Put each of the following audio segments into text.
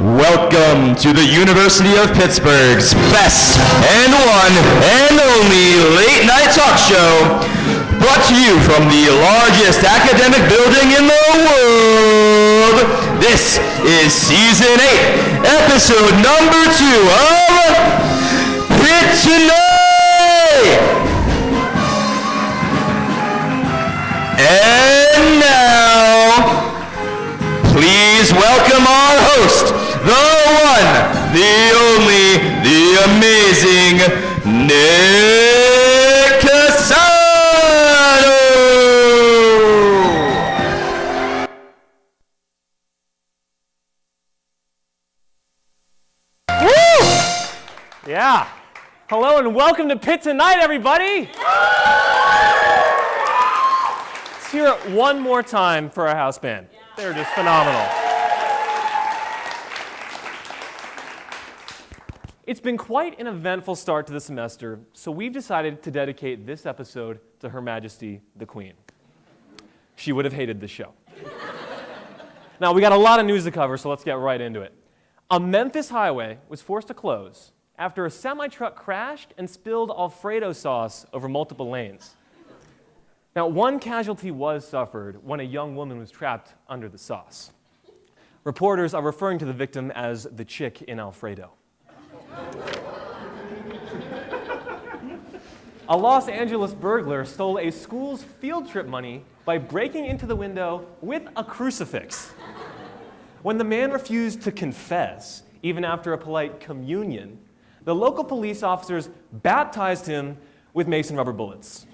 Welcome to the University of Pittsburgh's best and one and only late night talk show, brought to you from the largest academic building in the world. This is season 8, episode number 2 of Pitt Tonight. And now, please welcome our host, the one, the only, the amazing Nick Casado! Woo! Yeah. Hello and welcome to Pitt Tonight, everybody! Let's hear it one more time for our house band. They're just phenomenal. It's been quite an eventful start to the semester, so we've decided to dedicate this episode to Her Majesty the Queen. She would have hated this show. Now, we got a lot of news to cover, so let's get right into it. A Memphis highway was forced to close after a semi-truck crashed and spilled Alfredo sauce over multiple lanes. Now, one casualty was suffered when a young woman was trapped under the sauce. Reporters are referring to the victim as the chick in Alfredo. A Los Angeles burglar stole a school's field trip money by breaking into the window with a crucifix. When the man refused to confess, even after a polite communion, the local police officers baptized him with mason rubber bullets.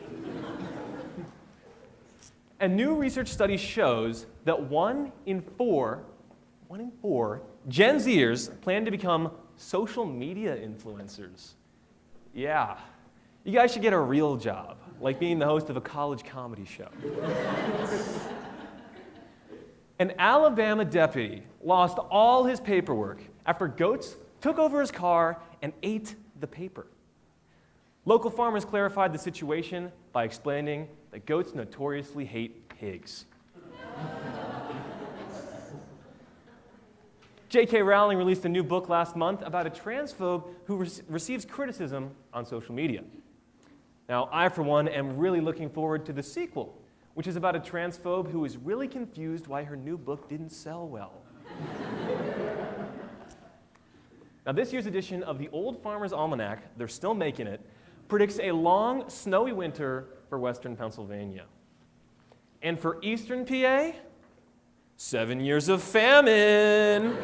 A new research study shows that one in four Gen Zers plan to become social media influencers. Yeah, you guys should get a real job, like being the host of a college comedy show. An Alabama deputy lost all his paperwork after goats took over his car and ate the paper. Local farmers clarified the situation by explaining that goats notoriously hate pigs. J.K. Rowling released a new book last month about a transphobe who receives criticism on social media. Now, I, for one, am really looking forward to the sequel, which is about a transphobe who is really confused why her new book didn't sell well. Now, this year's edition of the Old Farmer's Almanac, they're still making it, predicts a long, snowy winter for western Pennsylvania. And for eastern PA, 7 years of famine.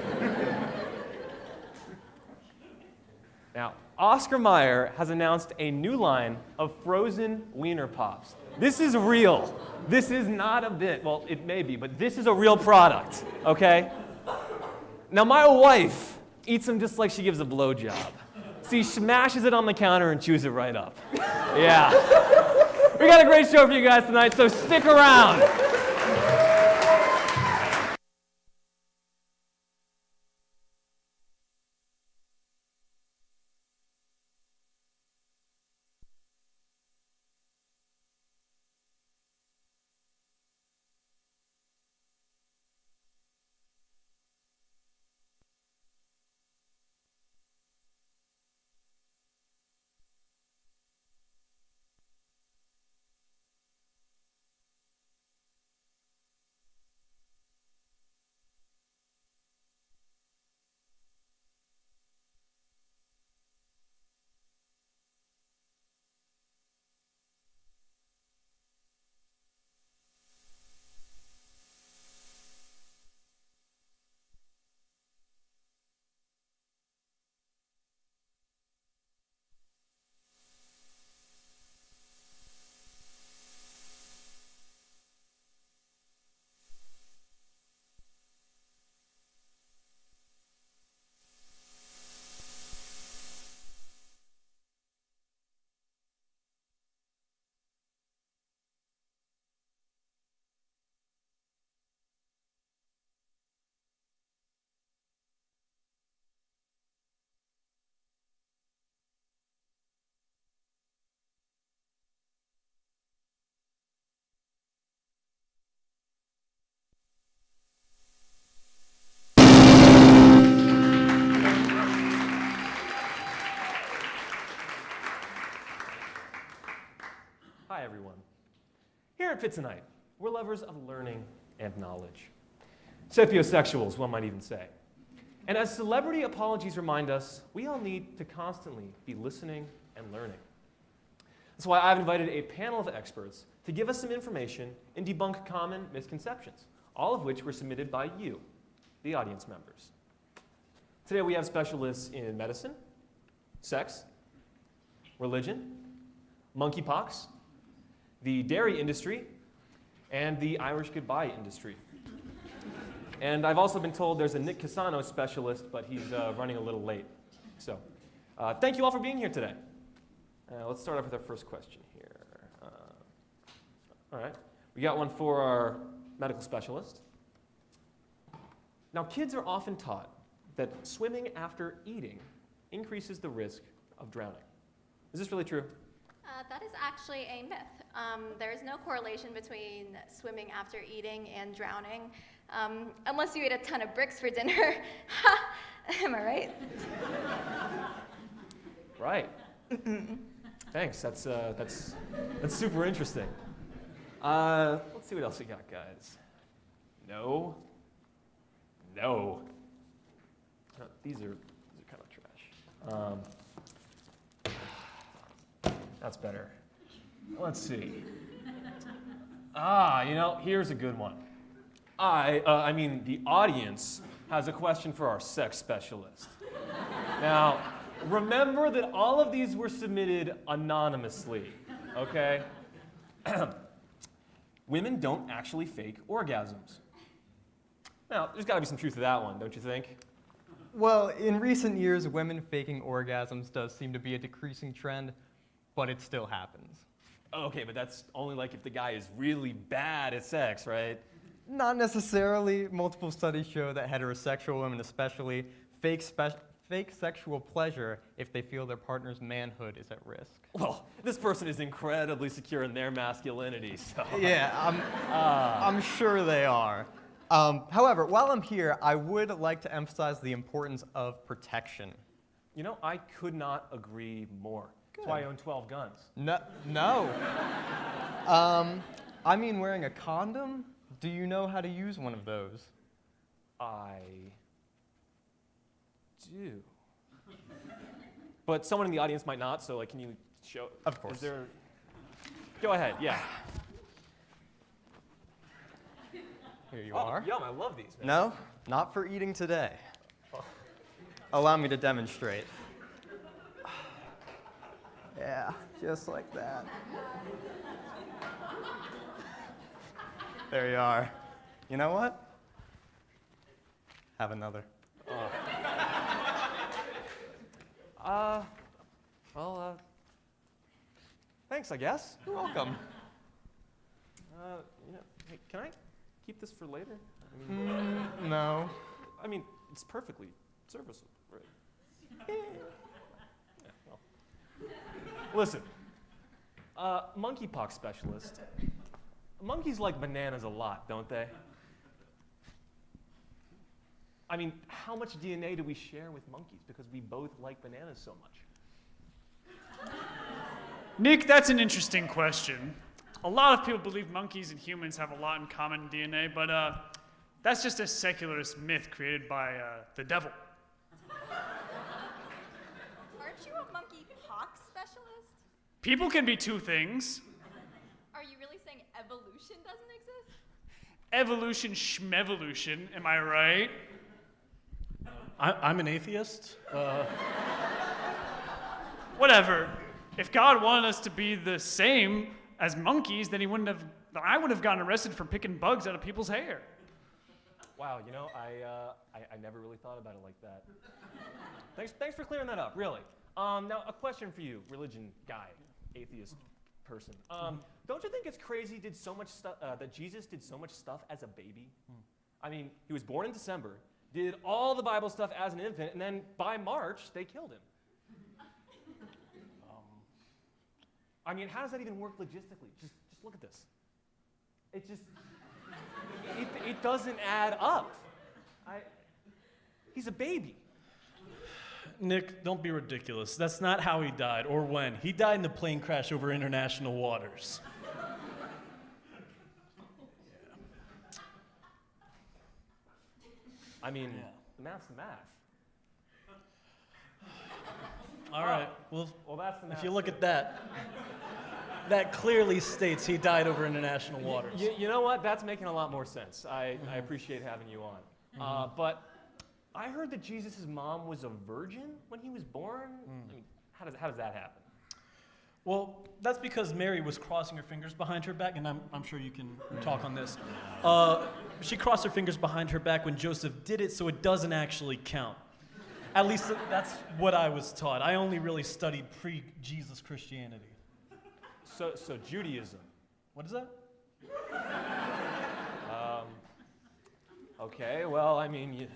Now, Oscar Mayer has announced a new line of frozen wiener pops. This is real. This is not a bit. Well, it may be, but this is a real product, okay? Now, my wife eats them just like she gives a blowjob. She smashes it on the counter and chews it right up. Yeah. We got a great show for you guys tonight, so stick around. Hi, everyone. Here at Pitt tonight, we're lovers of learning and knowledge. Sapiosexuals, one might even say. And as celebrity apologies remind us, we all need to constantly be listening and learning. That's why I've invited a panel of experts to give us some information and debunk common misconceptions, all of which were submitted by you, the audience members. Today we have specialists in medicine, sex, religion, monkeypox, the dairy industry, and the Irish goodbye industry. And I've also been told there's a Nick Casano specialist, but he's running a little late. So thank you all for being here today. Let's start off with our first question here. All right, we got one for our medical specialist. Now, kids are often taught that swimming after eating increases the risk of drowning. Is this really true? That is actually a myth. There is no correlation between swimming after eating and drowning, unless you ate a ton of bricks for dinner. Am I right? Right. Thanks. That's super interesting. Let's see what else we got, guys. No. These are kind of trash. That's better. Let's see. Here's a good one. The audience has a question for our sex specialist. Now, remember that all of these were submitted anonymously, okay? Women don't actually fake orgasms. Now, there's got to be some truth to that one, don't you think? Well, in recent years, women faking orgasms does seem to be a decreasing trend, but it still happens. Okay, but that's only like if the guy is really bad at sex, right? Not necessarily. Multiple studies show that heterosexual women especially fake sexual pleasure if they feel their partner's manhood is at risk. Well, this person is incredibly secure in their masculinity, so... Yeah, I'm sure they are. However, while I'm here, I would like to emphasize the importance of protection. You know, I could not agree more. That's why I own 12 guns. No. I mean wearing a condom? Do you know how to use one of those? I do. But someone in the audience might not, so can you show? Of course. Is there? Go ahead, yeah. Here you are. Yum, I love these, man. No, not for eating today. Allow me to demonstrate. Yeah, just like that. There you are. You know what? Have another. Thanks, I guess. You're welcome. Hey, can I keep this for later? No. I mean, it's perfectly serviceable, right? Yeah, well. Listen, monkeypox specialist. Monkeys like bananas a lot, don't they? I mean, how much DNA do we share with monkeys because we both like bananas so much? Nick, that's an interesting question. A lot of people believe monkeys and humans have a lot in common in DNA, but that's just a secularist myth created by the devil. Aren't you a monkeypox specialist? People can be two things. Are you really saying evolution doesn't exist? Evolution schmevolution, am I right? I'm an atheist. Whatever. If God wanted us to be the same as monkeys, then I would have gotten arrested for picking bugs out of people's hair. Wow, I never really thought about it like that. Thanks for clearing that up, really. Now, a question for you, religion guy, atheist person. Don't you think it's crazy did so much stuff that Jesus did so much stuff as a baby? I mean, he was born in December, did all the Bible stuff as an infant, and then by March, they killed him. I mean, how does that even work logistically? Just look at this. It doesn't add up. He's a baby. Nick, don't be ridiculous. That's not how he died or when. He died in a plane crash over international waters. I mean, the math's the math. All right, well, that's the math. if you look at that, that clearly states he died over international waters. You know what? That's making a lot more sense. I appreciate having you on. But I heard that Jesus' mom was a virgin when he was born. I mean, how does that happen? Well, that's because Mary was crossing her fingers behind her back, and I'm sure you can talk on this. She crossed her fingers behind her back when Joseph did it, so it doesn't actually count. At least that's what I was taught. I only really studied pre-Jesus Christianity. So Judaism. What is that? Okay, well, I mean,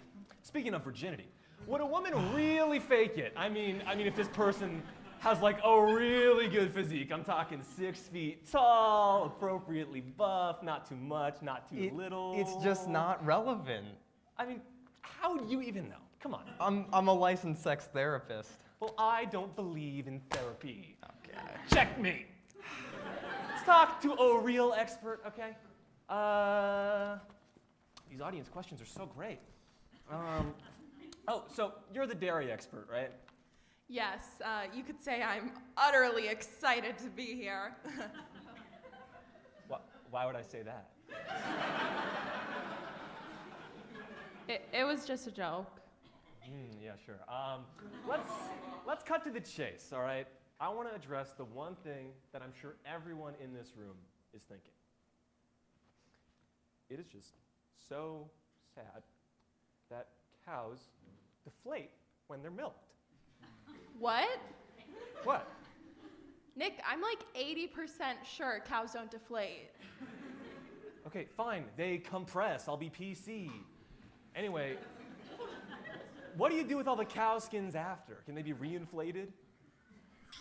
speaking of virginity, would a woman really fake it? I mean, if this person has like a really good physique, I'm talking 6 feet tall, appropriately buff, not too much, not too little. It's just not relevant. I mean, how would you even know? Come on. I'm a licensed sex therapist. Well, I don't believe in therapy. Okay. Checkmate. Let's talk to a real expert, okay? These audience questions are so great. So you're the dairy expert, right? Yes, you could say I'm utterly excited to be here. Why would I say that? It was just a joke. Yeah, sure. Let's cut to the chase, all right? I want to address the one thing that I'm sure everyone in this room is thinking. It is just so sad that cows deflate when they're milked. What? What? Nick, I'm like 80% sure cows don't deflate. Okay, fine. They compress. I'll be PC. Anyway, what do you do with all the cow skins after? Can they be reinflated?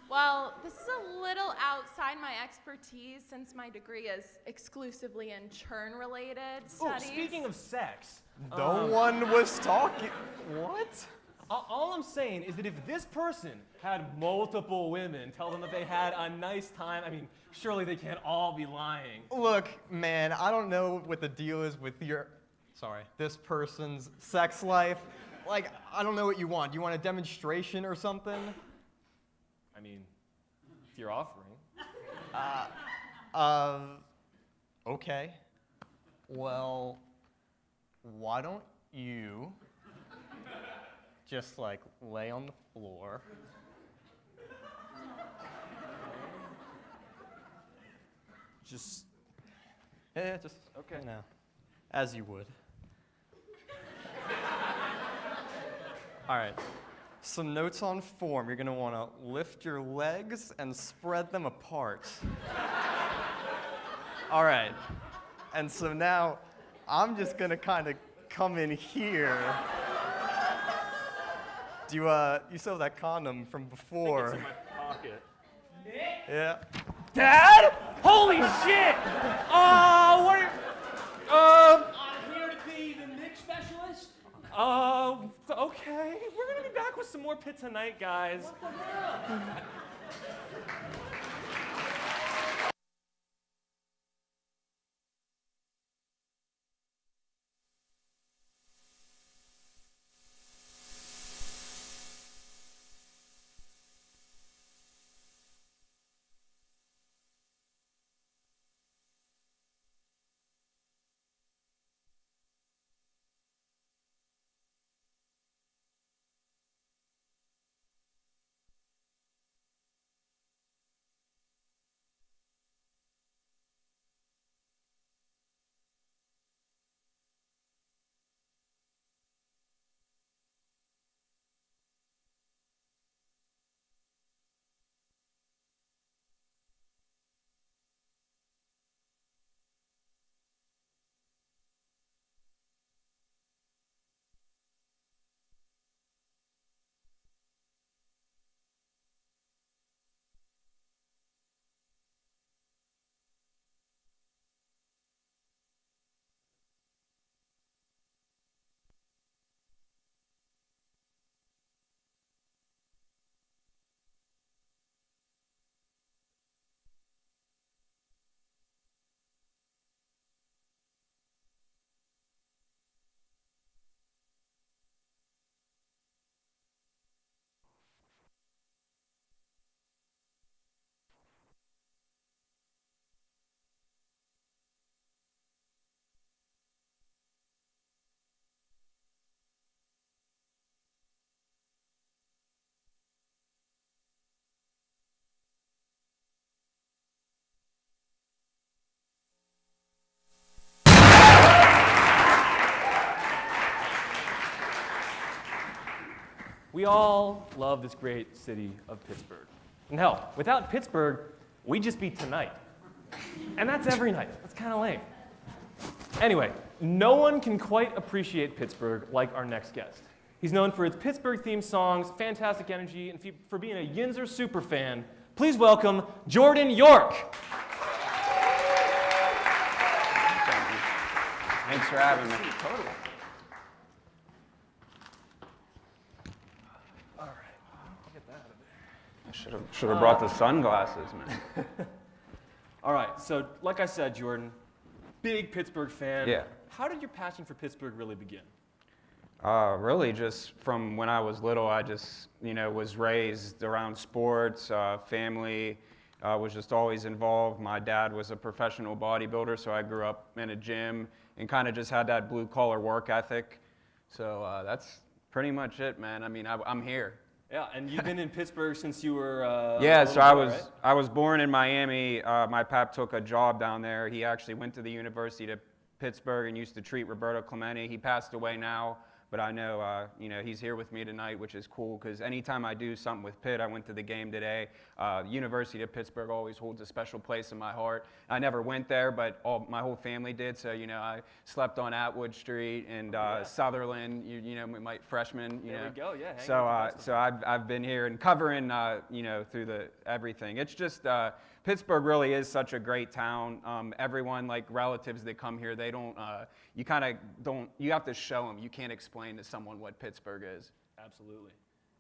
Well, this is a little outside my expertise since my degree is exclusively in churn-related studies. Speaking of sex. No one was talking. What? All I'm saying is that if this person had multiple women tell them that they had a nice time, I mean, surely they can't all be lying. Look, man, I don't know what the deal is with this person's sex life. Like, I don't know what you want. You want a demonstration or something? I mean, if you're offering. Okay. Well, why don't you just like lay on the floor? Just. Yeah, just Okay. No, as you would. All right. Some notes on form. You're gonna want to lift your legs and spread them apart. All right. And so now I'm just gonna kind of come in here. Do you still have that condom from before? It's in my pocket. Yeah. Dad? Holy shit! What are I'm here to be the Nick specialist. Okay. We're gonna be back with some more Pitt tonight, guys. We all love this great city of Pittsburgh. And hell, without Pittsburgh, we'd just be tonight. And that's every night. That's kind of lame. Anyway, no one can quite appreciate Pittsburgh like our next guest. He's known for his Pittsburgh-themed songs, fantastic energy, and for being a Yinzer superfan. Please welcome Jordan York. Thanks for having me. Totally. Should have brought the sunglasses, man. All right, so like I said, Jordan, big Pittsburgh fan. Yeah. How did your passion for Pittsburgh really begin? Really just from when I was little, I just, was raised around sports, family, was just always involved. My dad was a professional bodybuilder, so I grew up in a gym and kind of just had that blue-collar work ethic. So that's pretty much it, man. I mean, I'm here. Yeah, and you've been in Pittsburgh since you were yeah, so I was right? I was born in Miami. My pap took a job down there. He actually went to the University of Pittsburgh and used to treat Roberto Clemente. He passed away now, but I know he's here with me tonight, which is cool because anytime I do something with Pitt, I went to the game today. University of Pittsburgh always holds a special place in my heart. I never went there, but my whole family did. So I slept on Atwood Street and Sutherland. Freshman. There we go. Yeah. So I've been here and covering through the everything. It's just Pittsburgh really is such a great town. Everyone, like relatives that come here, they don't. You kind of don't. You have to show them. You can't explain to someone what Pittsburgh is. Absolutely.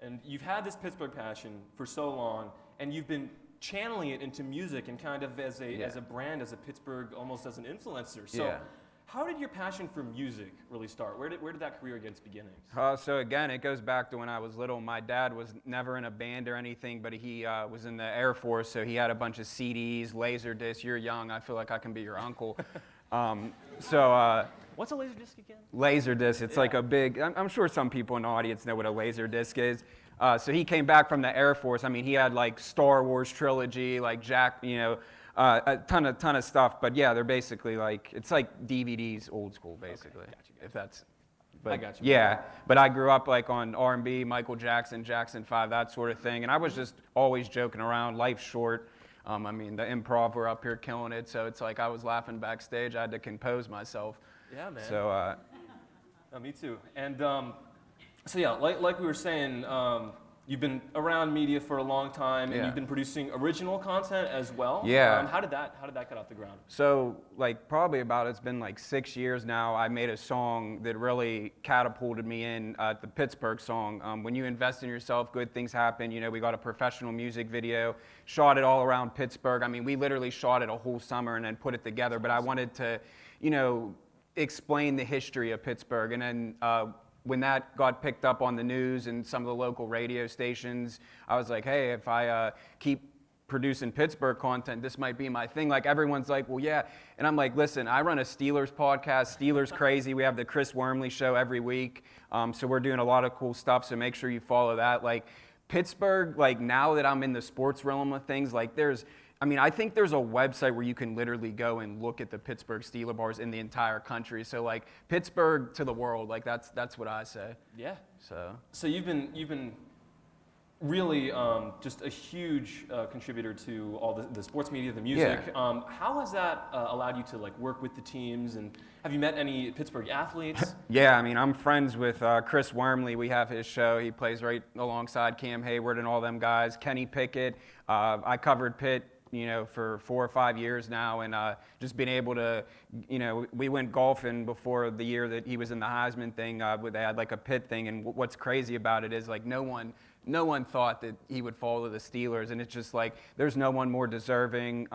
And you've had this Pittsburgh passion for so long, and you've been channeling it into music and kind of as a brand, as a Pittsburgh, almost as an influencer. So how did your passion for music really start? Where did that career get its beginnings? So again, it goes back to when I was little. My dad was never in a band or anything, but he was in the Air Force, so he had a bunch of CDs, Laserdisc. You're young. I feel like I can be your uncle. What's a Laserdisc again? Laserdisc. It's like a big. I'm sure some people in the audience know what a Laserdisc is. So he came back from the Air Force. I mean, he had like Star Wars trilogy, like Jack, a ton of stuff. But yeah, they're basically like it's like DVDs, old school, basically. Okay, gotcha. If that's. But, I got you. Yeah, but I grew up like on R&B, Michael Jackson, Jackson 5, that sort of thing, and I was just always joking around. Life's short. I mean, the improv, we're up here killing it, so it's like I was laughing backstage. I had to compose myself. Yeah, man. So. Me too. And so yeah, like we were saying, you've been around media for a long time, and you've been producing original content as well. Yeah. How did that get off the ground? So like probably it's been like 6 years now. I made a song that really catapulted me in the Pittsburgh song. When you invest in yourself, good things happen. We got a professional music video, shot it all around Pittsburgh. I mean, we literally shot it a whole summer and then put it together. But I wanted to, explain the history of Pittsburgh. And then when that got picked up on the news and some of the local radio stations, I was like, hey, if I keep producing Pittsburgh content, this might be my thing. Like everyone's like, well, yeah. And I'm like, listen, I run a Steelers podcast, Steelers Crazy. We have the Chris Wormley show every week. So we're doing a lot of cool stuff. So make sure you follow that. Like Pittsburgh, like now that I'm in the sports realm of things, like I think there's a website where you can literally go and look at the Pittsburgh Steelers bars in the entire country. So like Pittsburgh to the world, like that's what I say. Yeah. So you've been really just a huge contributor to all the sports media, the music. Yeah. How has that allowed you to like work with the teams, and have you met any Pittsburgh athletes? Yeah, I mean, I'm friends with Chris Wormley. We have his show. He plays right alongside Cam Hayward and all them guys. Kenny Pickett. I covered Pitt, for 4 or 5 years now, and just being able to, we went golfing before the year that he was in the Heisman thing. They had like a Pitt thing, and what's crazy about it is like no one thought that he would fall to the Steelers, and it's just like there's no one more deserving.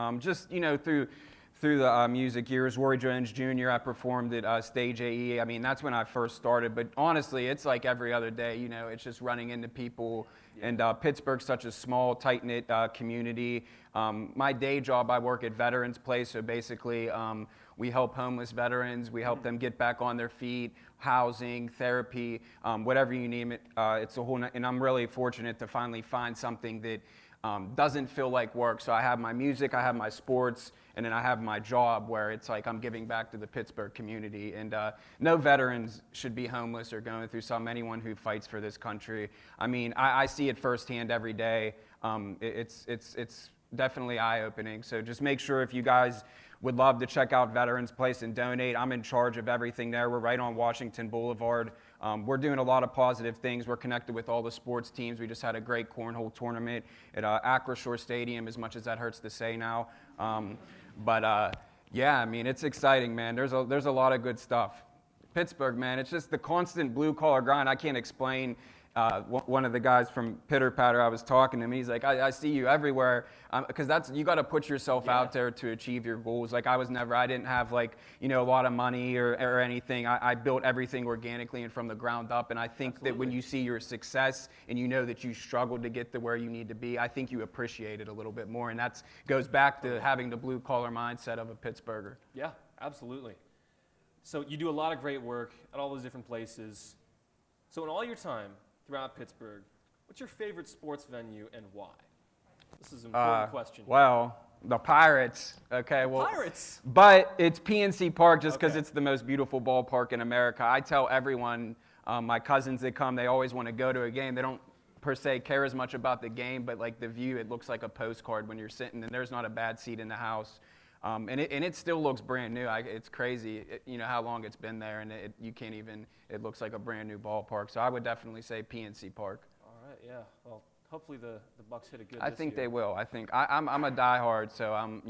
Through the music years, Roy Jones Jr., I performed at Stage AE. I mean, that's when I first started. But honestly, it's like every other day, it's just running into people. Yeah. And Pittsburgh's such a small, tight-knit community. My day job, I work at Veterans Place. So basically, we help homeless veterans. We help them get back on their feet, housing, therapy, whatever you name it. It's a whole, and I'm really fortunate to finally find something that doesn't feel like work. So I have my music, I have my sports, and then I have my job where it's like I'm giving back to the Pittsburgh community. And no veterans should be homeless or going through something. Anyone who fights for this country. I mean, I see it firsthand every day. It's definitely eye-opening. So just make sure if you guys would love to check out Veterans Place and donate. I'm in charge of everything there. We're right on Washington Boulevard. We're doing a lot of positive things. We're connected with all the sports teams. We just had a great cornhole tournament at Acrisure Stadium, as much as that hurts to say now. Yeah, I mean, it's exciting, man. There's a lot of good stuff. Pittsburgh, man, it's just the constant blue-collar grind. I can't explain. One of the guys from Pitter Patter, I was talking to him, he's like, I see you everywhere, because you got to put yourself out there to achieve your goals. Like I didn't have like, a lot of money or anything. I built everything organically and from the ground up, and I think that when you see your success and you know that you struggled to get to where you need to be, I think you appreciate it a little bit more, and that goes back to having the blue-collar mindset of a Pittsburgher. Yeah, absolutely. So you do a lot of great work at all those different places. So in all your time throughout Pittsburgh, what's your favorite sports venue and why? This is an important question. Well, the Pirates. Okay, well, Pirates? But it's PNC Park just because it's the most beautiful ballpark in America. I tell everyone, my cousins that come, they always want to go to a game. They don't per se care as much about the game, but like the view, it looks like a postcard when you're sitting, and there's not a bad seat in the house. And it still looks brand new. It's crazy, how long it's been there, and it looks like a brand new ballpark. So I would definitely say PNC Park. All right, yeah. Well, hopefully the Bucks hit it good I this think year. they will. I think I'm a diehard, so I'm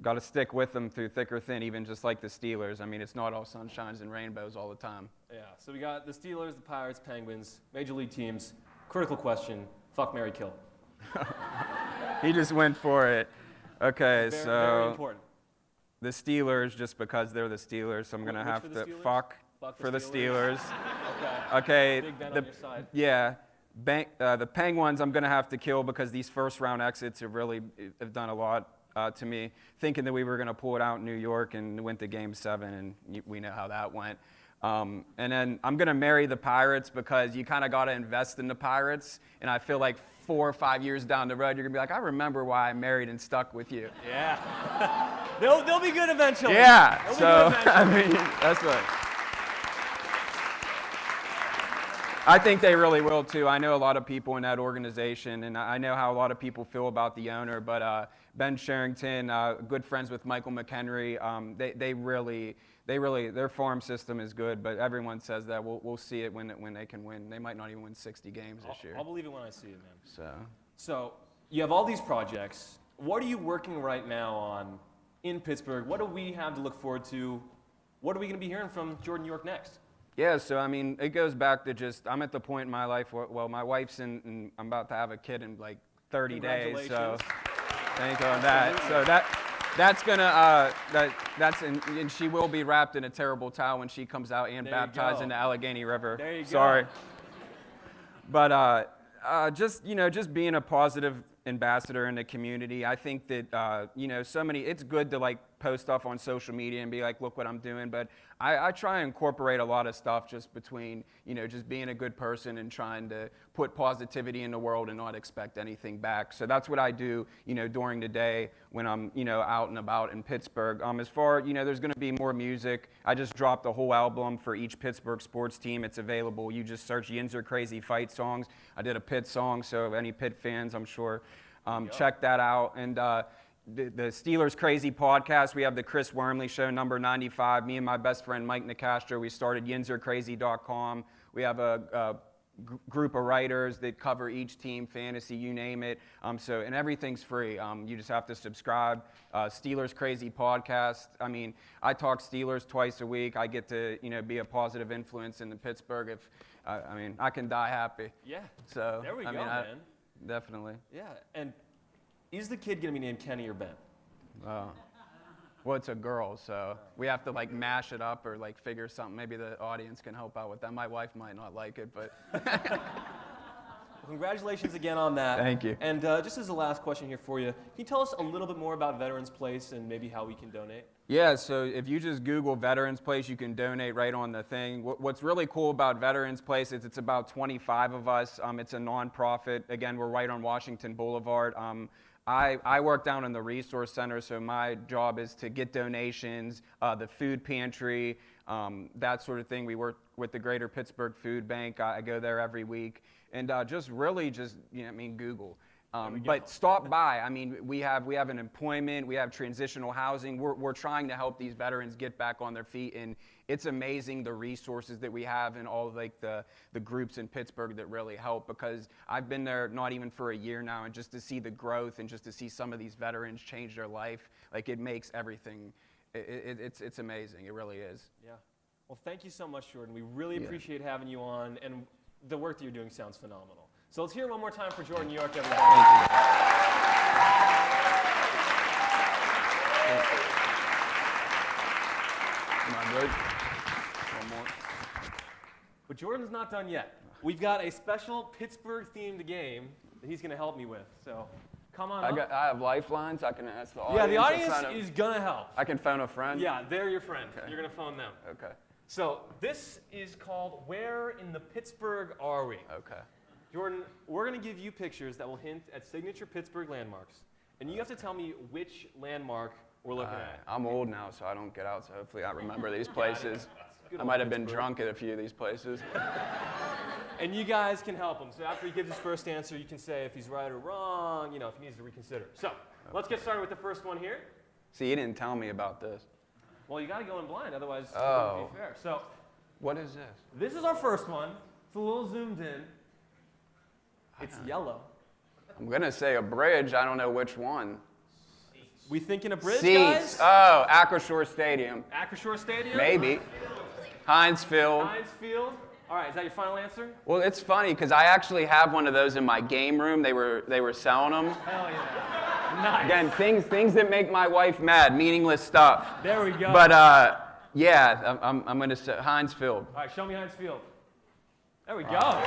got to stick with them through thick or thin, even just like the Steelers. I mean, it's not all sunshines and rainbows all the time. Yeah. So we got the Steelers, the Pirates, Penguins, major league teams. Critical question: fuck, marry, kill. He just went for it. Okay, Very important. The Steelers, just because they're the Steelers, so I'm going to have to fuck for the Steelers. Okay. Big Ben on your side. Yeah. The Penguins, I'm going to have to kill because these first-round exits have done a lot to me. Thinking that we were going to pull it out in New York and went to Game 7, and we know how that went. And then I'm going to marry the Pirates because you kind of got to invest in the Pirates, and I feel like 4 or 5 years down the road, you're going to be like, I remember why I married and stuck with you. Yeah. they'll be good eventually. Yeah. They'll be So, good eventually. That's what. I think they really will, too. I know a lot of people in that organization, and I know how a lot of people feel about the owner, but Ben Sherrington, good friends with Michael McHenry, their farm system is good, but everyone says that. We'll see it when they can win. They might not even win 60 games this year. I'll believe it when I see it, man. So you have all these projects. What are you working right now on in Pittsburgh? What do we have to look forward to? What are we going to be hearing from Jordan York next? Yeah, so I mean, it goes back to just, I'm at the point in my life where, well, my wife's and I'm about to have a kid in like 30 days, so thank you on that. So that's gonna, and she will be wrapped in a terrible towel when she comes out and baptized in the Allegheny River. There you go. Sorry. But just being a positive ambassador in the community. I think that, it's good to like post stuff on social media and be like, look what I'm doing. But I try and incorporate a lot of stuff just between, just being a good person and trying to put positivity in the world and not expect anything back. So that's what I do, during the day when I'm, out and about in Pittsburgh. As far, there's going to be more music. I just dropped a whole album for each Pittsburgh sports team. It's available. You just search Yinzer Crazy Fight Songs. I did a Pitt song, so any Pitt fans, I'm sure, check that out. And the Steelers Crazy podcast, we have the Chris Wormley Show, number 95. Me and my best friend Mike Nicastro, we started yinzercrazy.com. We have a group of writers that cover each team, fantasy, you name it. And everything's free. You just have to subscribe. Steelers Crazy podcast. I mean, I talk Steelers twice a week. I get to, be a positive influence in the Pittsburgh. I can die happy. Yeah. So there we go, man. Definitely. Yeah. And is the kid going to be named Kenny or Ben? Well, it's a girl, so we have to like mash it up or like figure something. Maybe the audience can help out with that. My wife might not like it, but Congratulations again on that. Thank you. And just as a last question here for you, can you tell us a little bit more about Veterans Place and maybe how we can donate? Yeah, so if you just Google Veterans Place, you can donate right on the thing. What's really cool about Veterans Place is it's about 25 of us. It's a nonprofit. Again, we're right on Washington Boulevard. I work down in the resource center, so my job is to get donations, the food pantry, that sort of thing. We work with the Greater Pittsburgh Food Bank. I go there every week. And Google. But stop by. I mean, we have an employment, we have transitional housing. We're trying to help these veterans get back on their feet, and it's amazing the resources that we have and all like the groups in Pittsburgh that really help, because I've been there not even for a year now, and just to see the growth and just to see some of these veterans change their life, like it makes everything, it's amazing. It really is. Yeah. Well, thank you so much, Jordan. We really appreciate having you on, and the work that you're doing sounds phenomenal. So let's hear it one more time for Jordan New York, everybody. Thank you. Am I good? One more. But Jordan's not done yet. We've got a special Pittsburgh-themed game that he's going to help me with. So come on up. I have lifelines. I can ask the audience. Yeah, the audience is going to help. I can phone a friend? Yeah, they're your friend. Okay. You're going to phone them. Okay. So this is called Where in the Pittsburgh Are We? Okay. Jordan, we're going to give you pictures that will hint at signature Pittsburgh landmarks. And you have to tell me which landmark we're looking at. I'm old now, so I don't get out, so hopefully I remember these places. I might have been drunk at a few of these places. And you guys can help him. So after he gives his first answer, you can say if he's right or wrong, if he needs to reconsider. So let's get started with the first one here. See, you didn't tell me about this. Well, you got to go in blind, otherwise it wouldn't be fair. So what is this? this is our first one. It's a little zoomed in. It's yellow. I'm going to say a bridge. I don't know which one. We thinking a bridge, Seats. guys? Oh, Acrisure Stadium. Acrisure Stadium? Maybe. Heinz Field. Heinz Field. All right, is that your final answer? Well, it's funny because I actually have one of those in my game room. They were selling them. Hell yeah. Nice. Again, things that make my wife mad, meaningless stuff. There we go. But yeah, I'm going to say Heinz Field. All right, show me Heinz Field. There we go.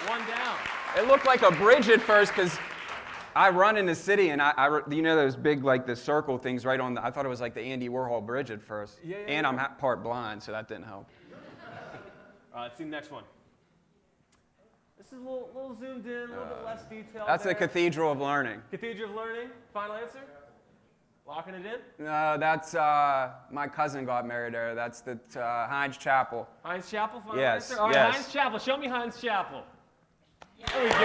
One down. It looked like a bridge at first because I run in the city and you know those big like the circle things right on I thought it was like the Andy Warhol bridge at first. Yeah, and I'm part blind, so that didn't help. All right, let's see the next one. This is a little zoomed in, a little bit less detailed. That's there. the Cathedral of Learning. Cathedral of Learning. Final answer? Locking it in? No, that's my cousin got married there. That's the Heinz Chapel. Heinz Chapel, final Yes, answer? All right, yes. Heinz Chapel. Show me Heinz Chapel. There we go.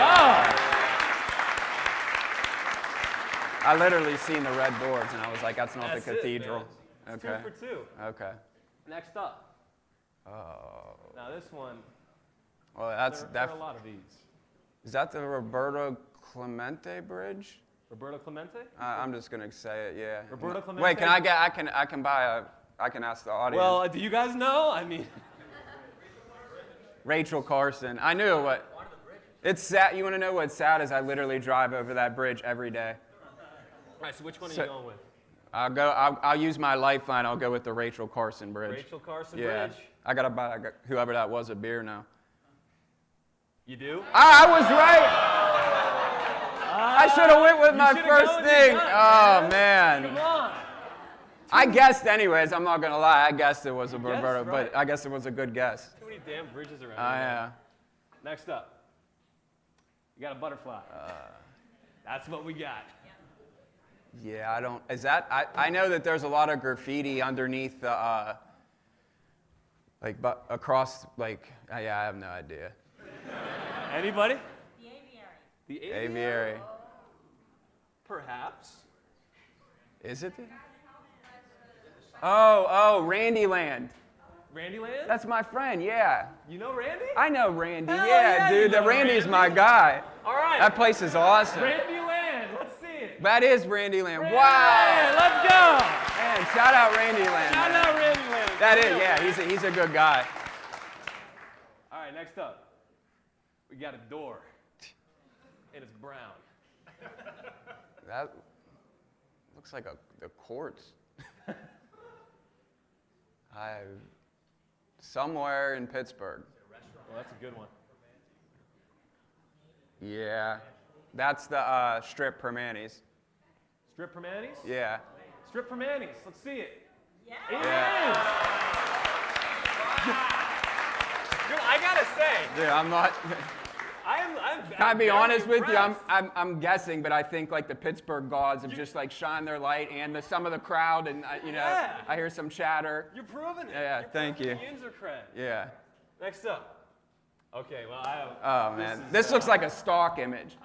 I literally seen the red boards and I was like, that's not That's the it, cathedral. man. It's Okay. 2 for 2. Okay. Next up. Oh. Now this one, Well, there are a lot of these. Is that the Roberto Clemente Bridge? Roberto Clemente? I'm just gonna say it, yeah. Roberto Clemente? Wait, can I get? I can ask the audience. Well, do you guys know? I mean, Rachel Carson. I knew what. It's sad. You want to know what's sad is I literally drive over that bridge every day. all right, so which one are you going with? I'll use my lifeline. I'll go with the Rachel Carson Bridge. Rachel Carson Yeah. Bridge? I gotta buy whoever that was a beer now. You do? I was right. I should have went with my first thing. Oh man. Come on. I guessed anyways. I'm not gonna lie. I guessed it was a Roberto, right. but I guess it was a good guess. Too many damn bridges around. Yeah. Next up, you got a butterfly. That's what we got. Yeah, I don't. Is that? I know that there's a lot of graffiti underneath the, but across yeah, I have no idea. Anybody? The aviary. The Aviary. Perhaps. Is it? Oh, Randyland. Randyland? That's my friend. Yeah. You know Randy? I know Randy. Hell Yeah, yeah, you dude. know Randy's Randy. my guy. All right. That place is awesome. Randyland. Let's see it. That is Randyland. Hey, Wow. let's go. Man, shout out Randyland. Shout man. out Randyland. That is, yeah. He's a good guy. All right, next up, we got a door, and it's brown. That looks like the courts. Somewhere in Pittsburgh. Well, that's a good one. Yeah. That's the strip Permanis. Strip Permanis? Yeah. Strip Permanis. Let's see it. Yeah. It is! Dude, I gotta say, Dude, I'm not. Can I be honest with you? I'm guessing, but I think like the Pittsburgh gods have just like shined their light, and some of the crowd, and Yeah. I hear some chatter. You're proving it. Yeah, You're thank proving you. the Yinzer cred. Yeah. Next up. Okay, well, Oh man, this looks like a stock image.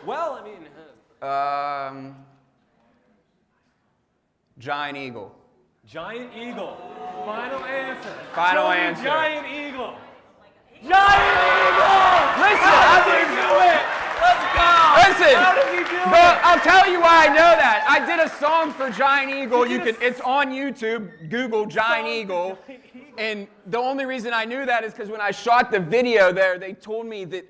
Well, I mean. Giant eagle. Giant eagle. Final answer. Final Show me answer. Giant eagle. Giant eagle! Listen, How does he do it? Let's go! Listen, How does he do but it? I'll tell you why I know that. I did a song for Giant Eagle. It's on YouTube. Google Giant Eagle. And the only reason I knew that is because when I shot the video there, they told me that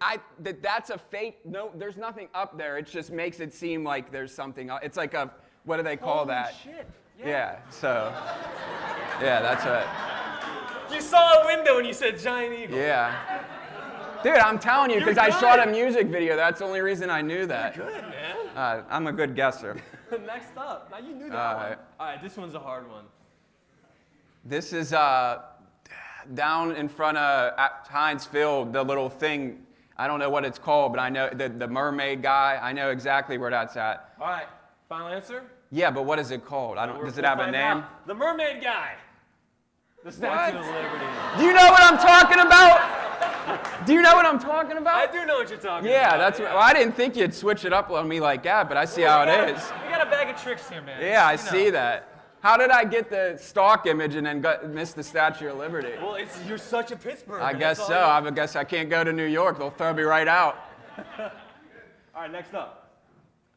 that's a fake. No, there's nothing up there. It just makes it seem like there's something. It's like a, what do they call that? Shit. Yeah. So, yeah, that's it. You saw a window and you said Giant eagle. Yeah. Dude, I'm telling you, because I shot a music video. That's the only reason I knew that. You're good, man. I'm a good guesser. Next up. Now you knew that one. right. All right, this one's a hard one. This is down in front of Heinz Field, the little thing. I don't know what it's called, but I know the mermaid guy. I know exactly where that's at. All right, final answer? Yeah, but what is it called? Does it We'll have a find name? out. The mermaid guy. The Statue of Liberty. Do you know what I'm talking about? Do you know what I'm talking about? I do know what you're talking Yeah, about. that's. Well, I didn't think you'd switch it up on me like that, but I see how it is. We got a bag of tricks here, man. Yeah, I see that. How did I get the stock image and then miss the Statue of Liberty? Well, you're such a Pittsburgher. I guess so. I guess I can't go to New York. They'll throw me right out. All right, next up.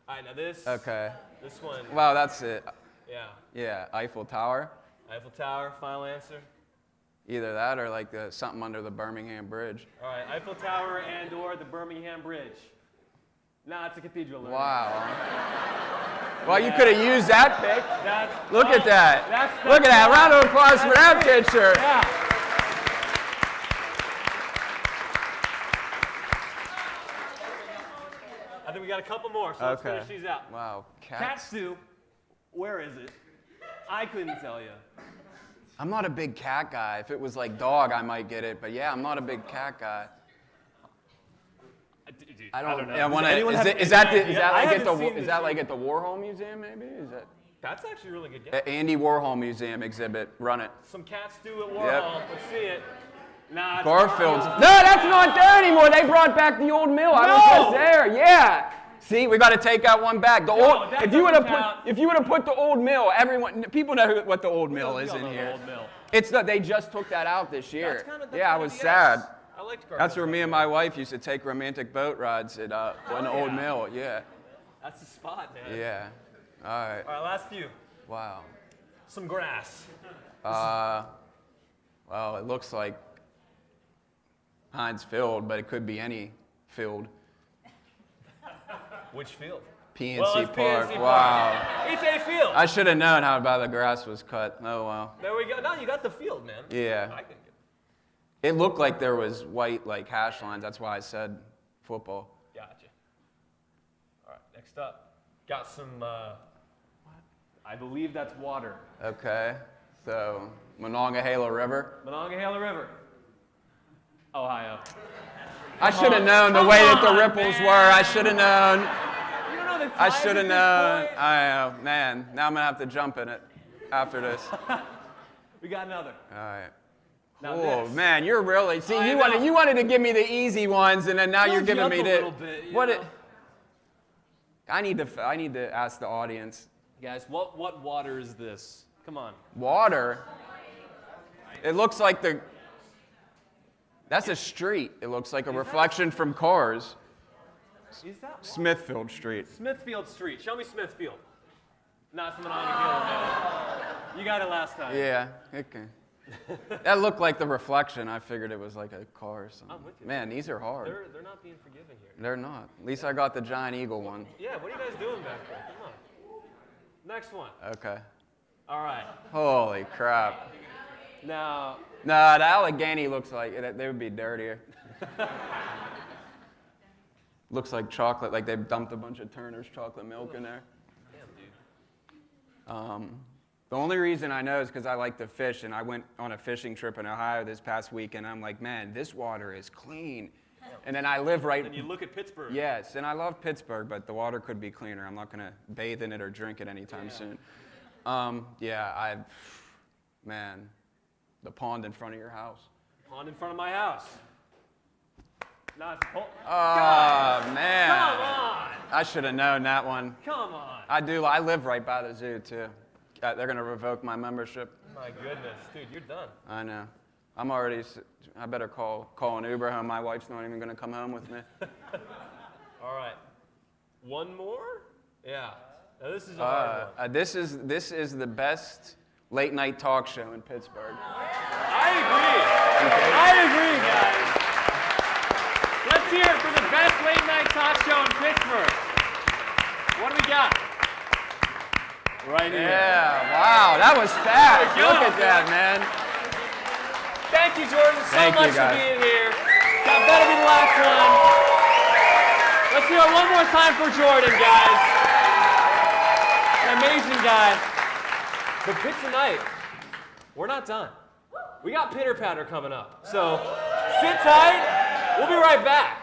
All right, now this. Okay. This one. Well, that's it. Yeah. Yeah, Eiffel Tower. Eiffel Tower, final answer. Either that or like something under the Birmingham Bridge. All right, Eiffel Tower and/or the Birmingham Bridge. Nah, it's a cathedral. Wow. Well, you could have used that pic. Look at that. Look at that. Round of applause for that picture. Yeah. I think we got a couple more, so let's finish these out. Wow. Cat stew, where is it? I couldn't tell you. I'm not a big cat guy. If it was like dog, I might get it. But yeah, I'm not a big cat guy. I don't know. Is that like at the Warhol Museum? Maybe is that? That's actually a really good guess. Andy Warhol Museum exhibit. Run it. Some cat stew at Warhol. Let's see it. Nah, it's Garfield's. not. No, that's not there anymore. They brought back the old mill. I was just there. Yeah. See, we got to take that one back. The old. If you would have put the old mill, people know what the old mill is in here. It's that they just took that out this year. Yeah, I was sad. I liked Garfield. That's where me and my wife used to take romantic boat rides at an old mill. Yeah. That's the spot, man. Yeah. All right. All right, last few. Wow. Some grass. Well, it looks like Heinz Field, but it could be any field. Which field? PNC Park. Wow. It's a field. I should have known how bad the grass was cut. Oh, well. There we go. Now you got the field, man. Yeah. I can get it. It looked like there was white, like, hash lines. That's why I said football. Gotcha. All right, next up. Got some, I believe that's water. Okay. So, Monongahela River. Monongahela River. Ohio. I should have known the way that the ripples were. I should have known. You don't know the I tides should have at known. this point? I know, man. Now I'm gonna have to jump in it after this. We got another. All right. Now Oh this. man, you're really. See, I you wanted to give me the easy ones, and then now you're Filled you giving up me a the. little bit, you What? know? I need to ask the audience. Guys, what water is this? Come on. Water. It looks like the. That's a street. It looks like a reflection from cars. Is that water? Smithfield Street. Smithfield Street. Show me Smithfield. Not some Monongahela, man. You got it last time. Yeah. Okay. That looked like the reflection. I figured it was like a car or something. I'm with you. Man, these are hard. They're not being forgiven here. They're not. At least I got the giant eagle one. Yeah, what are you guys doing back there? Come on. Next one. Okay. All right. Holy crap. Now, Nah, the Allegheny looks like they would be dirtier. Looks like chocolate, like they've dumped a bunch of Turner's chocolate milk in there. The only reason I know is because I like to fish, and I went on a fishing trip in Ohio this past week, and I'm like, man, this water is clean. And then I live right... And you look at Pittsburgh. Yes, and I love Pittsburgh, but the water could be cleaner. I'm not going to bathe in it or drink it anytime soon. Man, the pond in front of your house. Pond in front of my house. Not Oh, God. man. Come on. I should have known that one. Come on. I live right by the zoo, too. They're going to revoke my membership. My goodness. Dude, you're done. I know. I better call an Uber home. My wife's not even going to come home with me. All right. One more? Yeah. Now, this is a hard one. This is the best late night talk show in Pittsburgh. I agree, guys. Let's hear it for the best late night talk show in Pittsburgh. What do we got? Right here. Yeah, wow, that was fast. There we go. Look at that, man. Thank you, Jordan, so Thank you, much for guys. being here. That better be the last one. Let's do it one more time for Jordan, guys. An amazing guy. But Pitt tonight, we're not done. We got Pitter Patter coming up. So sit tight. We'll be right back.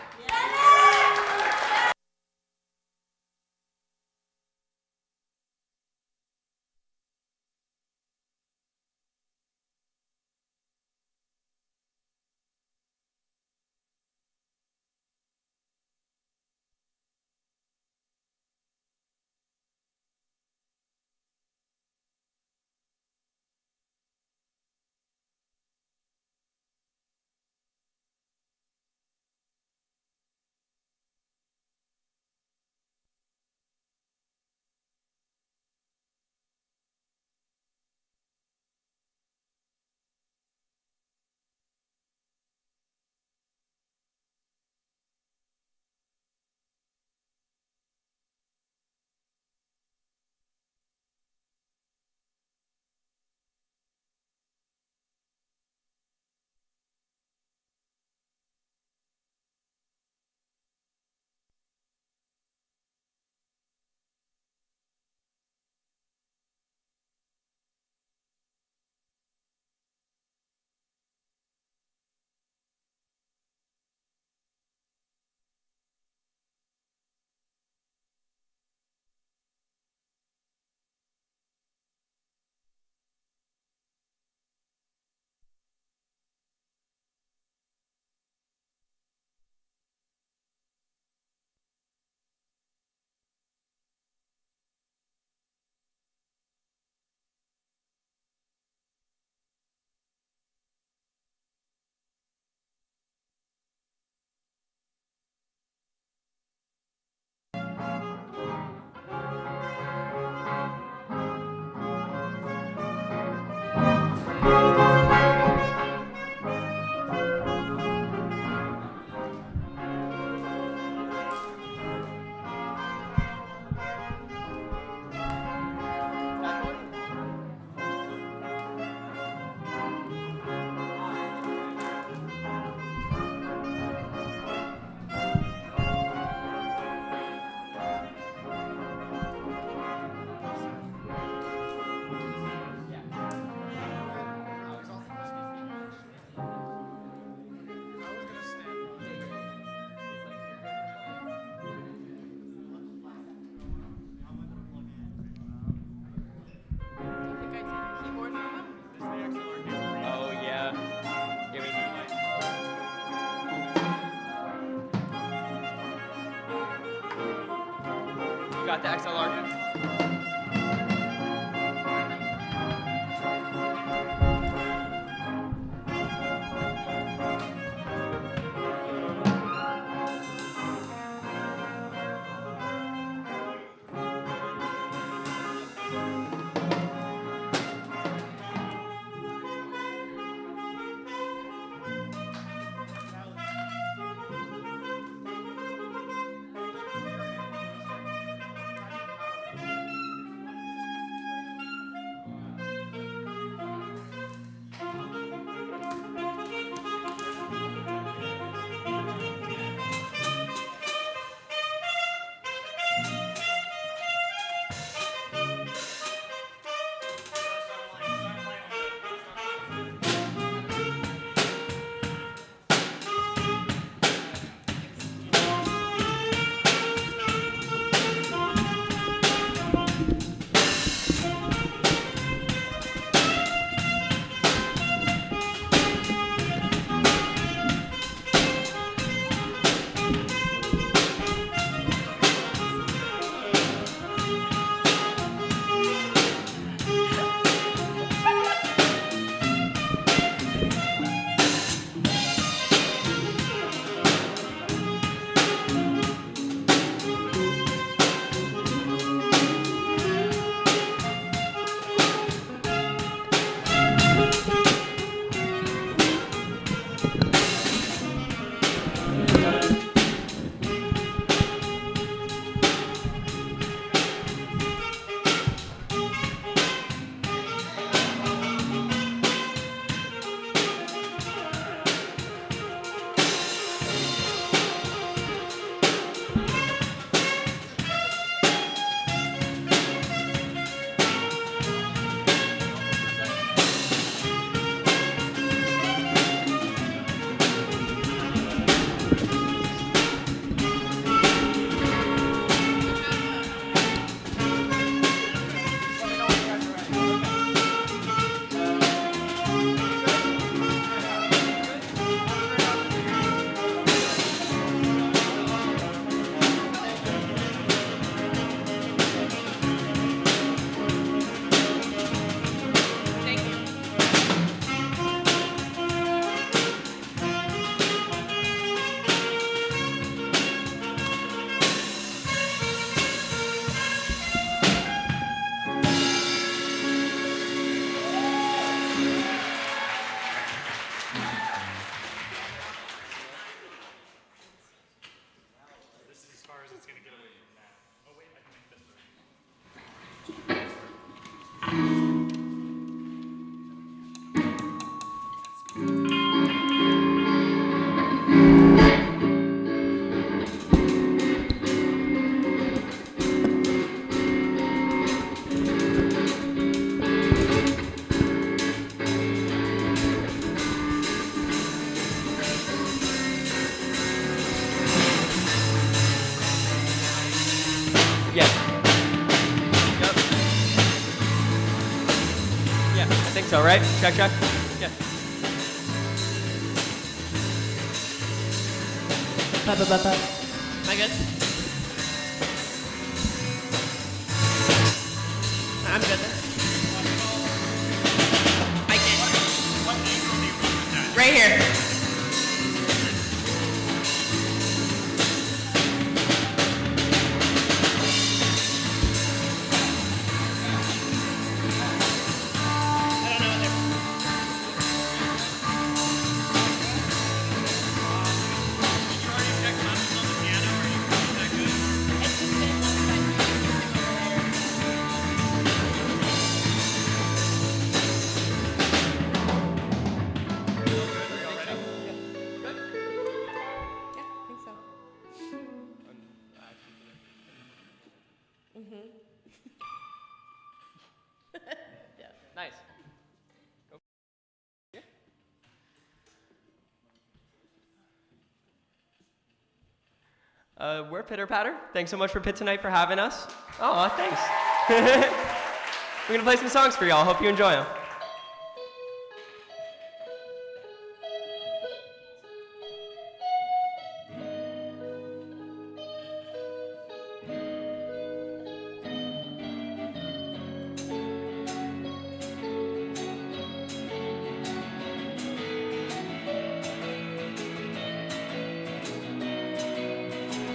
Got the XLR good? so, right? Check, check. Yeah. Am I good? I'm good then. I can. Right here. Nice. We're Pitter Patter. Thanks so much for Pitt tonight for having us. Oh, thanks. We're gonna play some songs for y'all. Hope you enjoy them.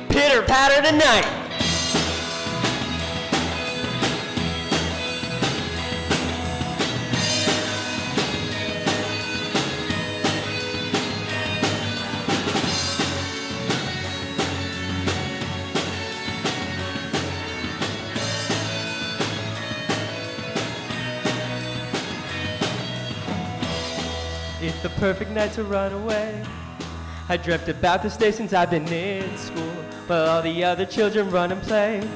Pitter Patter tonight. It's the perfect night to run away. I dreamt about this day since I've been in school, while all the other children run and play.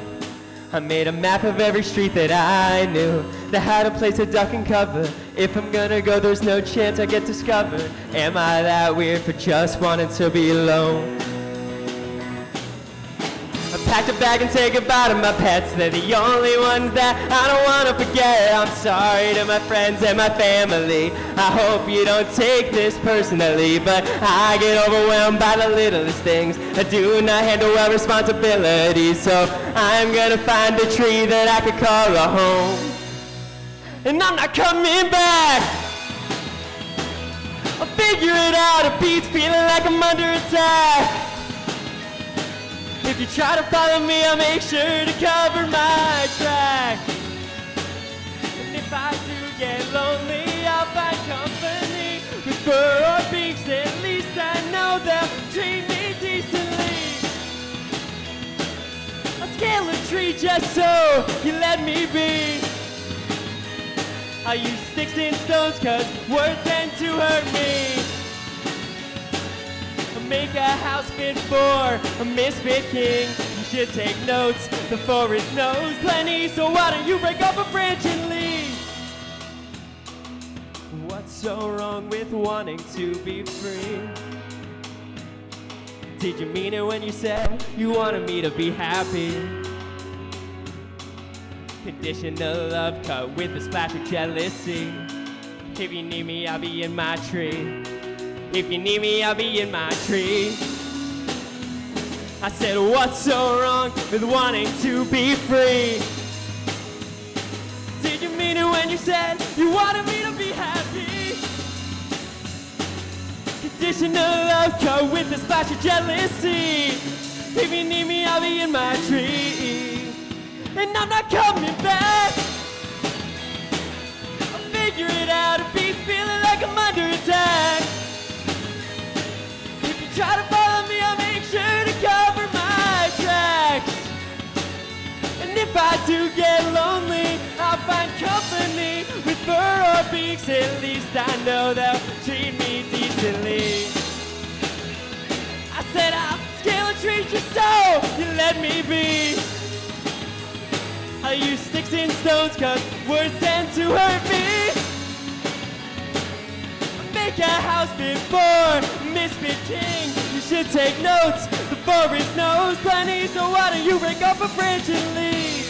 I made a map of every street that I knew, that had a place to duck and cover. If I'm gonna go, there's no chance I get discovered. Am I that weird for just wanting to be alone? I packed a bag and said goodbye to my pets. They're the only ones that I don't want to forget. I'm sorry to my friends and my family. I hope you don't take this personally, but I get overwhelmed by the littlest things. I do not handle well responsibilities, so I'm gonna find a tree that I could call a home. And I'm not coming back. I'll figure it out. A beat's feeling like I'm under attack. If you try to follow me, I'll make sure to cover my track. And if I do get lonely, I'll find company with fur or beaks. At least I know they'll treat me decently. I'll scale a tree just so you let me be. I use sticks and stones 'cause words tend to hurt me. Make a house fit for a misfit king. You should take notes. The forest knows plenty, so why don't you break off a branch and leave? What's so wrong with wanting to be free? Did you mean it when you said you wanted me to be happy? Conditional love cut with a splash of jealousy. If you need me, I'll be in my tree. If you need me, I'll be in my tree. I said, what's so wrong with wanting to be free? Did you mean it when you said you wanted me to be happy? Conditional love cut with a splash of jealousy. If you need me, I'll be in my tree. And I'm not coming back. I'll figure it out. A beat's feeling like I'm under attack. Try to follow me, I'll make sure to cover my tracks. And if I do get lonely, I'll find company with fur or beaks. At least I know they'll treat me decently. I said I'll scale a tree just so you let me be. I use sticks and stones 'cause words tend to hurt me. Make a house fit for misfit king. You should take notes. The forest knows plenty, so why don't you break off a branch and leave?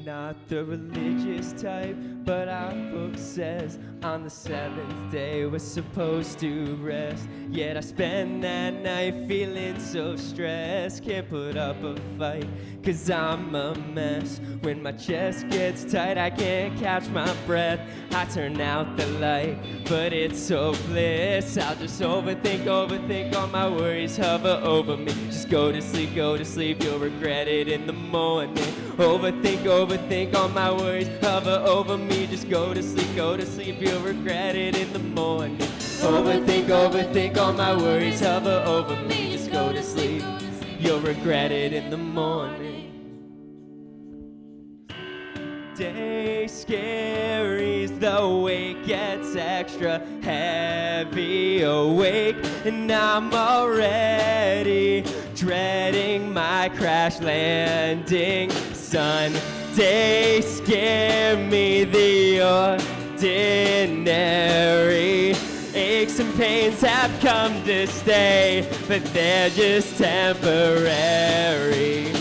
not the religious type, but our book says on the seventh day we're supposed to rest. Yet I spend that night feeling so stressed, can't put up a fight, 'cause I'm a mess. When my chest gets tight, I can't catch my breath. I turn out the light, but it's so bliss. I'll just overthink, all my worries hover over me. Just go to sleep, you'll regret it in the morning. Overthink, all my worries hover over me. Just go to sleep, you'll regret it in the morning. Overthink, all my worries hover over me. Just go to sleep, you'll regret it in the morning. Day scaries, the weight gets extra heavy. Awake, and I'm already dreading my crash landing. Sunday scare me, the ordinary. Aches and pains have come to stay, but they're just temporary.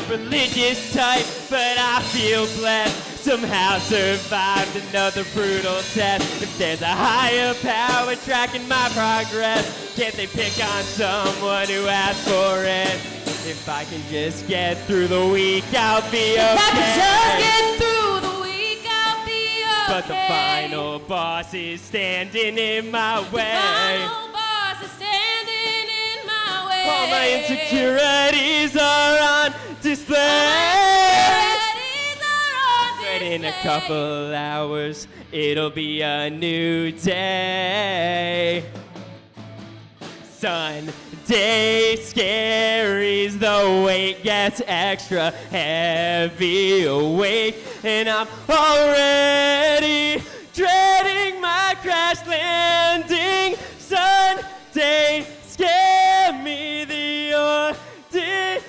Religious type, but I feel blessed. Somehow survived another brutal test. If there's a higher power tracking my progress, can't they pick on someone who asked for it? If I can just get through the week, I'll be okay. If I can just get through the week, I'll be okay. But the final boss is standing in my way. The final boss is standing in my way. All my insecurities are on display. But in a couple hours, it'll be a new day. Sunday scaries, the weight gets extra heavy. Awake, and I'm already dreading my crash landing. Sunday scare me, the ordinary.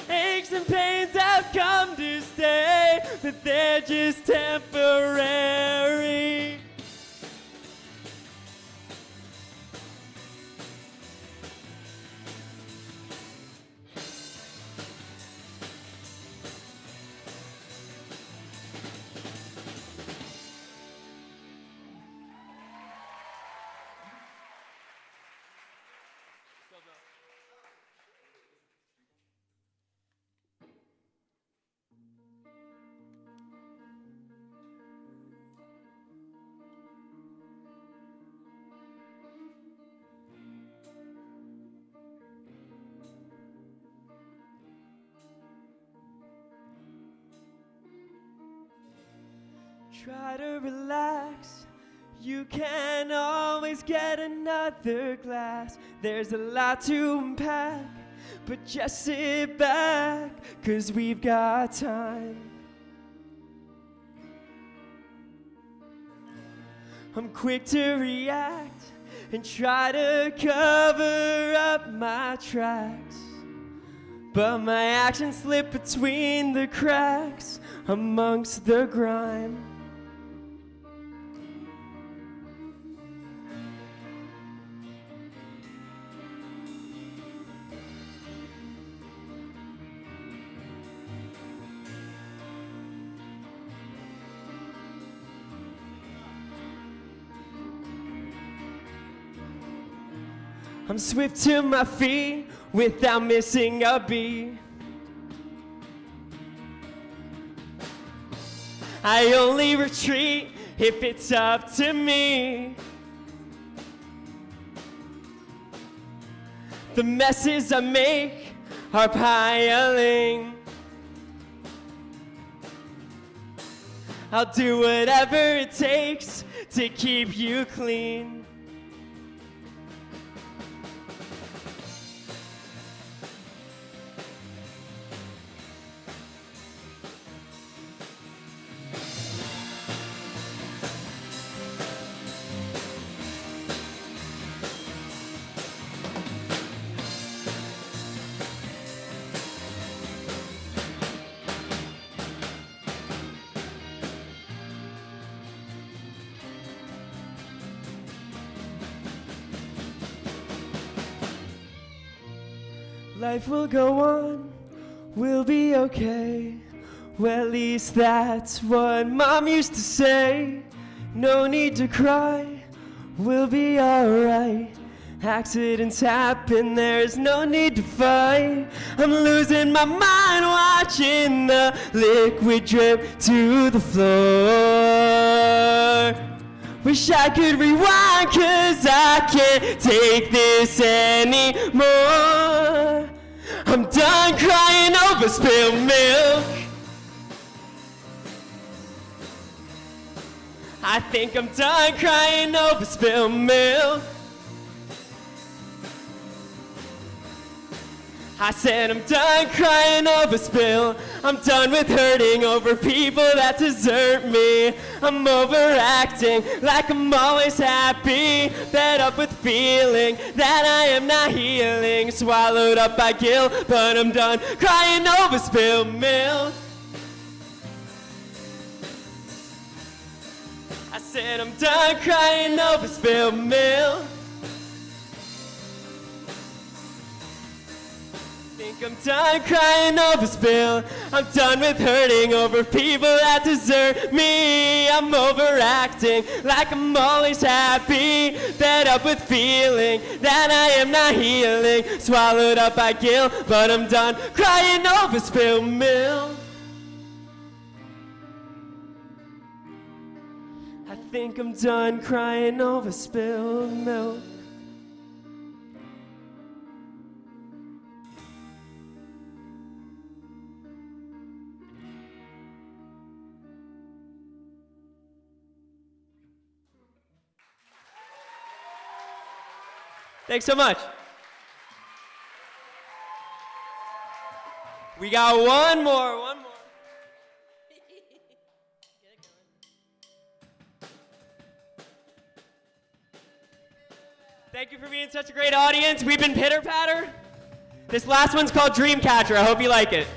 Aches and pains have come to stay, but they're just temporary. Try to relax, you can always get another glass. There's a lot to unpack, but just sit back, 'cause we've got time. I'm quick to react and try to cover up my tracks, but my actions slip between the cracks amongst the grime. I'm swift to my feet without missing a beat. I only retreat if it's up to me. The messes I make are piling. I'll do whatever it takes to keep you clean. Life will go on, we'll be okay. Well, at least that's what Mom used to say. No need to cry, we'll be alright. Accidents happen, there's no need to fight. I'm losing my mind watching the liquid drip to the floor. Wish I could rewind, 'cause I can't take this anymore. I'm done crying over spilled milk. I think I'm done crying over spilled milk. I said I'm done crying over spill. I'm done with hurting over people that desert me. I'm overacting like I'm always happy. Fed up with feeling that I am not healing. Swallowed up by guilt, but I'm done crying over spilled milk. I said I'm done crying over spilled milk. I'm done crying over spill. I'm done with hurting over people that desert me. I'm overacting like I'm always happy. Fed up with feeling that I am not healing. Swallowed up by guilt, but I'm done crying over spilled milk. I think I'm done crying over spilled milk. Thanks so much. We got one more. Thank you for being such a great audience. We've been Pitter Patter. This last one's called Dreamcatcher. I hope you like it.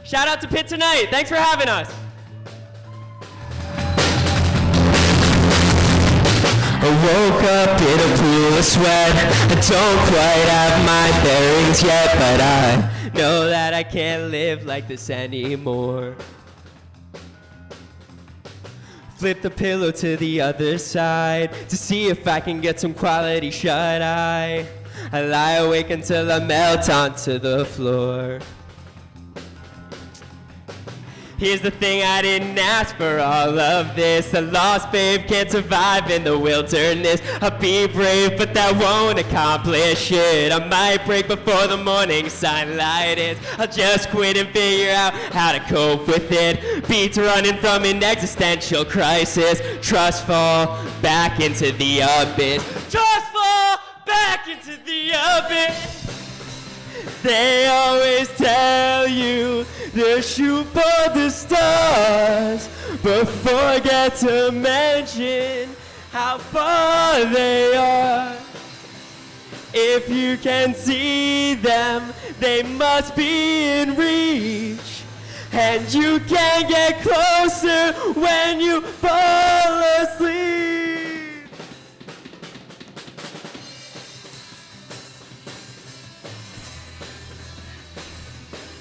Shout out to Pitt tonight. Thanks for having us. I woke up in a pool of sweat. I don't quite have my bearings yet, but I know that I can't live like this anymore. Flip the pillow to the other side to see if I can get some quality shut-eye. I lie awake until I melt onto the floor. Here's the thing, I didn't ask for all of this. A lost babe can't survive in the wilderness. I'll be brave, but that won't accomplish it. I might break before the morning sunlight is. I'll just quit and figure out how to cope with it. Beats running from an existential crisis. Trust fall back into the abyss. Trust fall back into the abyss. They always tell you to shoot for the stars, but forget to mention how far they are. If you can see them, they must be in reach, and you can get closer when you fall asleep.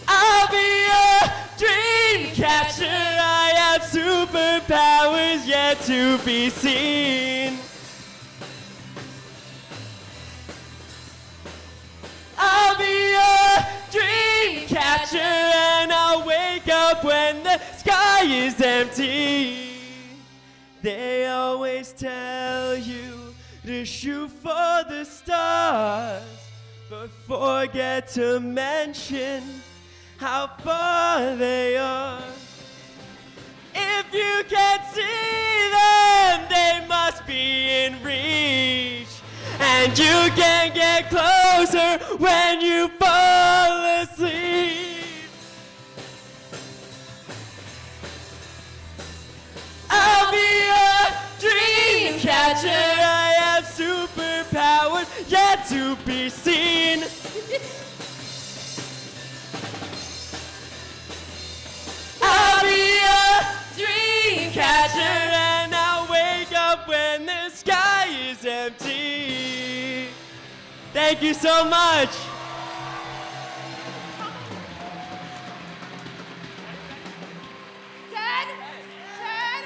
I'll be a dream catcher. I have superpowers yet to be seen. I'll be a dream catcher, and I'll wake up when the sky is empty. They always tell you to shoot for the stars, but forget to mention how far they are. If you can't see them, they must be in reach, and you can get closer when you fall asleep. I'll be a dream catcher. I have superpowers yet to be seen. I'll be a dream catcher, and I'll wake up when the sky is empty. Thank you so much. Ted! Ted!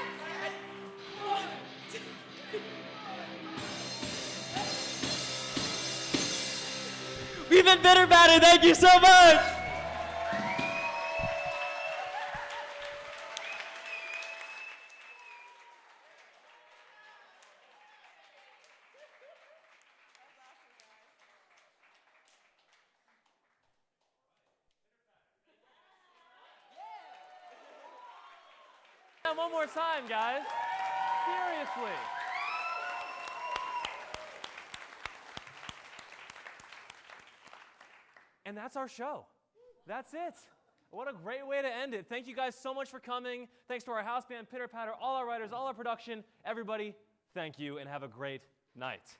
We've been Bitter About It. Thank you so much. And one more time, guys. Seriously. And that's our show. That's it. What a great way to end it. Thank you guys so much for coming. Thanks to our house band, Pitter Patter, all our writers, all our production. Everybody, thank you and have a great night.